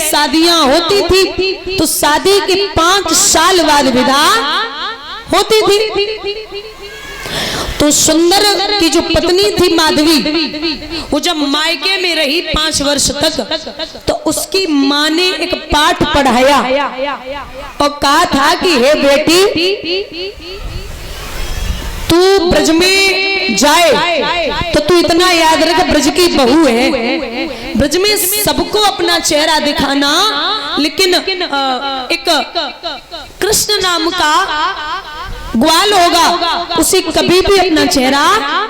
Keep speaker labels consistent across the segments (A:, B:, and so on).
A: शादियां होती थी तो शादी के 5 साल बाद विदा होती थी। तो सुंदर की जो पत्नी थी माधवी, वो जब मायके में रही 5 वर्ष तक, तो उसकी माँ ने एक पाठ पढ़ाया और कहा था कि हे बेटी, तू ब्रज में जाए तो तू इतना याद रख, ब्रज की बहू है, ब्रज में सबको अपना चेहरा दिखाना, लेकिन एक कृष्ण नाम का ग्वाल होगा, उसे कभी भी अपना चेहरा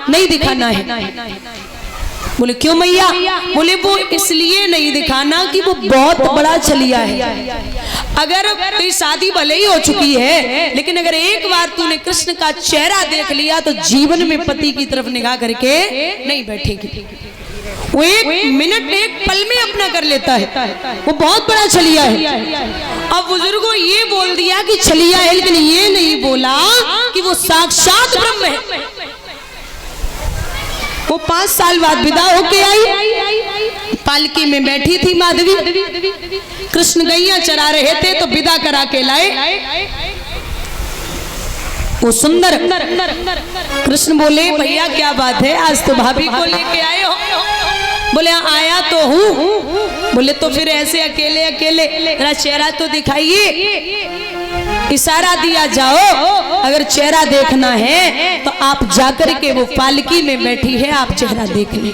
A: नहीं दिखाना है। बोले क्यों मैया? बोले वो इसलिए नहीं दिखाना कि वो बहुत बड़ा छलिया है। अगर तेरी शादी भले ही हो चुकी है, लेकिन अगर एक बार तूने कृष्ण का चेहरा देख लिया तो जीवन में पति की तरफ निगाह करके नहीं बैठेगी। वो 1 मिनट 1 पल में अपना कर लेता है, वो बहुत बड़ा छलिया है। अब बुजुर्गों ये बोल दिया कि छलिया है, लेकिन ये नहीं बोला कि वो साक्षात ब्रह्म है। वो 5 साल बाद विदा होके आई, पालकी में बैठी थी माधवी, कृष्ण गैया चरा रहे थे तो विदा करा के लाए। वो सुंदर कृष्ण बोले भैया क्या बात है, आज तो भाभी को लेके आए हो? बोले आया तो हूँ। बोले तो फिर ऐसे अकेले अकेले मेरा चेहरा तो दिखाइए। इशारा दिया जाओ, अगर चेहरा देखना है तो आप जाकर के, वो पालकी में बैठी है, आप चेहरा देख ले।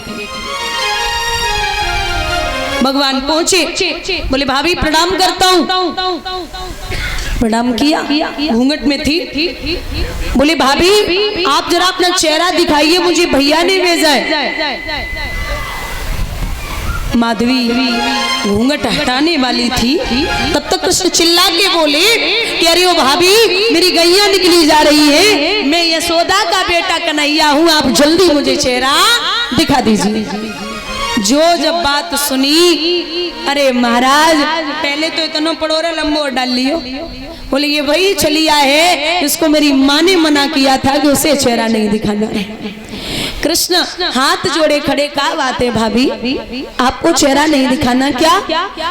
A: भगवान पहुंचे, बोले भाभी प्रणाम करता हूँ। प्रणाम किया, घूंघट में थी। बोले भाभी आप जरा अपना चेहरा दिखाइए, मुझे भैया ने भेजा है। माधवी घूंघट हटाने वाली थी, तब तक कृष्ण चिल्ला के बोले कि अरे ओ भाभी, मेरी गैया निकली जा रही है, मैं यशोदा का बेटा कन्हैया हूँ, आप जल्दी मुझे चेहरा दिखा दीजिए। जो जब बात सुनी, अरे महाराज पहले तो इतना पड़ोरा लंबो डाल लियो। बोले ये वही छलिया है जिसको मेरी माँ ने मना किया था कि उसे चेहरा नहीं दिखाना है। कृष्ण हाथ जोड़े खड़े, क्या बात है भाभी, आपको चेहरा नहीं दिखाना क्या?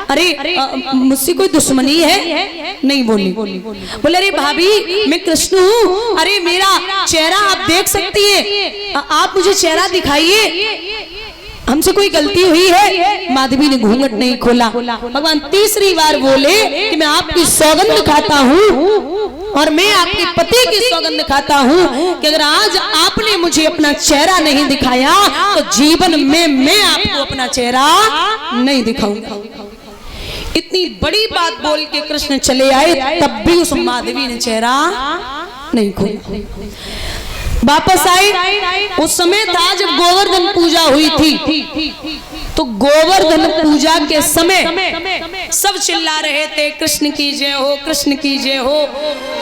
A: अरे मुझसे कोई दुश्मनी है? नहीं बोली। बोले अरे भाभी मैं कृष्ण हूँ, अरे मेरा चेहरा आप देख सकती है, आप मुझे चेहरा दिखाइए, हमसे कोई गलती हुई है? माधवी ने घूंघट नहीं खोला। भगवान तीसरी बार बोले कि मैं आपकी सौगंध खाता हूँ और मैं आपके पति की सौगंध खाता हूँ कि अगर आज आपने मुझे अपना चेहरा नहीं दिखाया तो जीवन में मैं आपको अपना चेहरा नहीं दिखाऊंगा। इतनी बड़ी बात बोल के कृष्ण चले आए, तब भी उस माधवी ने चेहरा नहीं खोला। वापस आए, उस समय था जब गोवर्धन पूजा हुई थी, तो गोवर्धन पूजा के समय सब चिल्ला रहे थे कृष्ण की जय हो, कृष्ण की जय हो,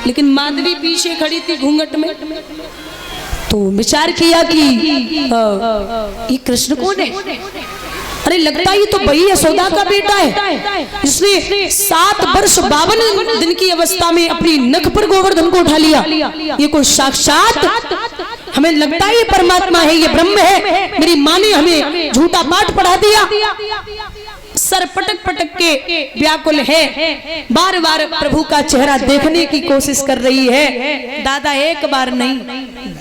A: लेकिन माधवी पीछे खड़ी थी घूंघट में। तो विचार किया कि ये कृष्ण कौन है? अरे लगता ये तो वही यशोदा का बेटा है जिसने 7 वर्ष 52 दिन की अवस्था में अपनी नख पर गोवर्धन को उठा लिया। ये कोई साक्षात, हमें लगता है ये परमात्मा है, ये ब्रह्म है। मेरी माँ ने हमें झूठा पाठ पढ़ा दिया। सर पटक पटक के व्याकुल है, बार बार प्रभु का चेहरा देखने की कोशिश कर रही है। दादा 1 बार नहीं,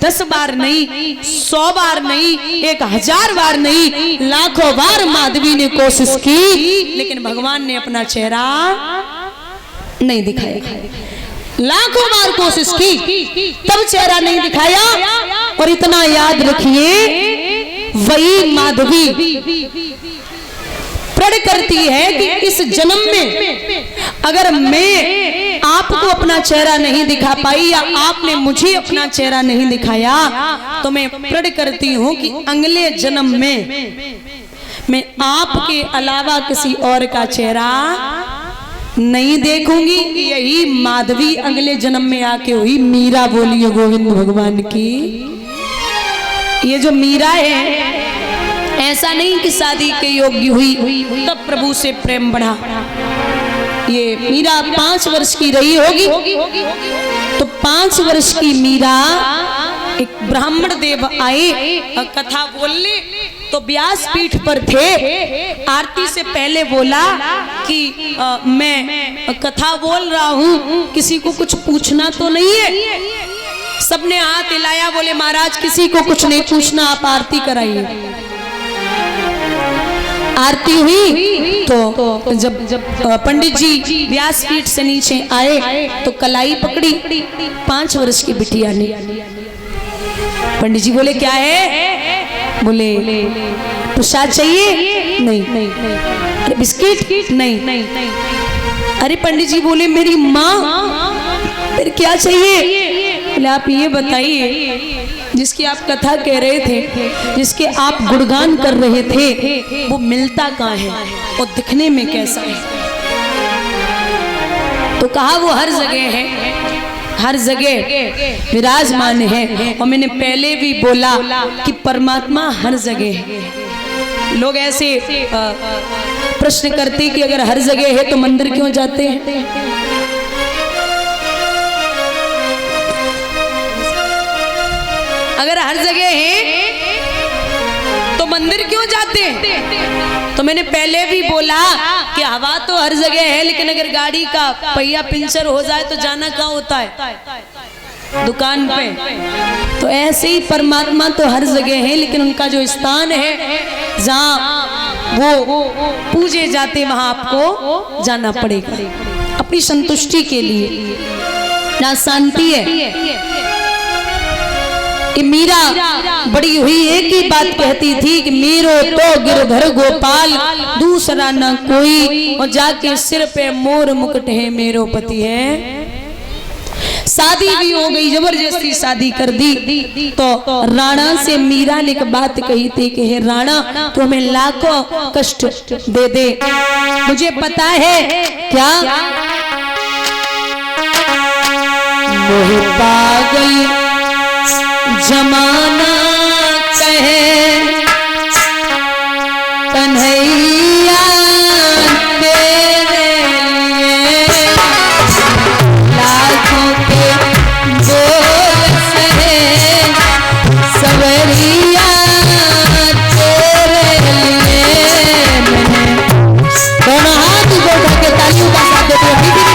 A: 10 बार नहीं, 100 बार नहीं, 1000 बार नहीं, लाखों बार माधवी ने कोशिश की, लेकिन भगवान ने अपना चेहरा नहीं दिखाया। लाखों बार कोशिश की, तब चेहरा नहीं दिखाया। और इतना याद रखिए, वही माधवी प्रण करती है कि इस जन्म में अगर मैं आपको अपना चेहरा नहीं दिखा पाई या आपने मुझे अपना चेहरा नहीं दिखाया, तो मैं प्रण करती हूँ कि अगले जन्म में मैं आपके अलावा किसी और का चेहरा नहीं देखूंगी। यही माधवी अगले जन्म में आके हुई मीरा। बोलिए गोविंद भगवान की। ये जो मीरा है, ऐसा नहीं कि शादी के योग्य हुई तब प्रभु से प्रेम बढ़ा। ये मीरा 5 वर्ष की रही होगी, तो 5 वर्ष की मीरा, एक ब्राह्मण देव आए कथा बोलने, तो व्यास पीठ पर थे। आरती से पहले बोला कि मैं कथा बोल रहा हूँ, किसी को कुछ पूछना तो नहीं है। सबने हाथ हिलाया, बोले महाराज किसी को कुछ नहीं पूछना, आप आरती कराइए। आरती हुई तो जब पंडित जी व्यासपीठ से नीचे आए तो कलाई पकड़ी 5 वर्ष की बिटिया ने। पंडित जी बोले क्या है? बोले प्रसाद चाहिए? नहीं। अरे बिस्किट? नहीं। अरे पंडित जी बोले मेरी माँ, फिर क्या चाहिए? बोले आप ये बताइए, जिसकी आप कथा कह रहे थे, जिसके आप गुणगान कर रहे थे, वो मिलता कहाँ है और दिखने में कैसा है? तो कहा वो हर जगह है, हर जगह विराजमान है। और मैंने पहले भी बोला कि परमात्मा हर जगह है। लोग ऐसे प्रश्न करते कि अगर हर जगह है तो मंदिर क्यों जाते हैं? अगर हर जगह है तो मंदिर क्यों जाते हैं? तो मैंने पहले भी बोला कि हवा तो हर जगह है, लेकिन अगर गाड़ी का पहिया पंचर हो जाए तो जाना कहाँ होता है? दुकान पे। तो ऐसे ही परमात्मा तो हर जगह है, लेकिन उनका जो स्थान है जहाँ वो पूजे जाते, वहां आपको जाना पड़ेगा अपनी संतुष्टि के लिए। जहाँ शांति है। कि मीरा बड़ी हुई एक ही बात कहती थी कि मेरो तो गिरधर गोपाल, दूसरा न कोई, और जाके सिर पे मोर मुकुट है, मेरो पति है। शादी भी हो गई, जबरदस्ती शादी कर दी। तो राणा से मीरा ने एक बात कही थी कि हे राणा, तो हमें लाखों कष्ट दे दे, मुझे पता है क्या मोह पागल जमाना कहे, कन्हैया तेरे लिए लाखों के बोल सहे, सवरिया तेरे लिए। दोनों हाथ जोड़ के तालियों का साथ देते हैं।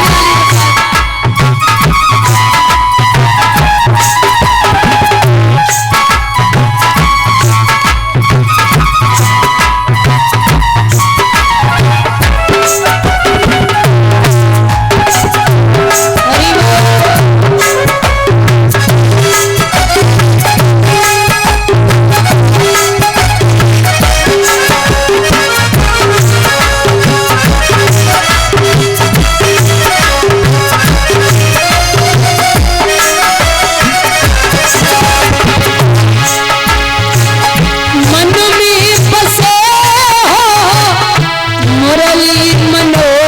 A: मन में बसे हो मुरली मनोहर,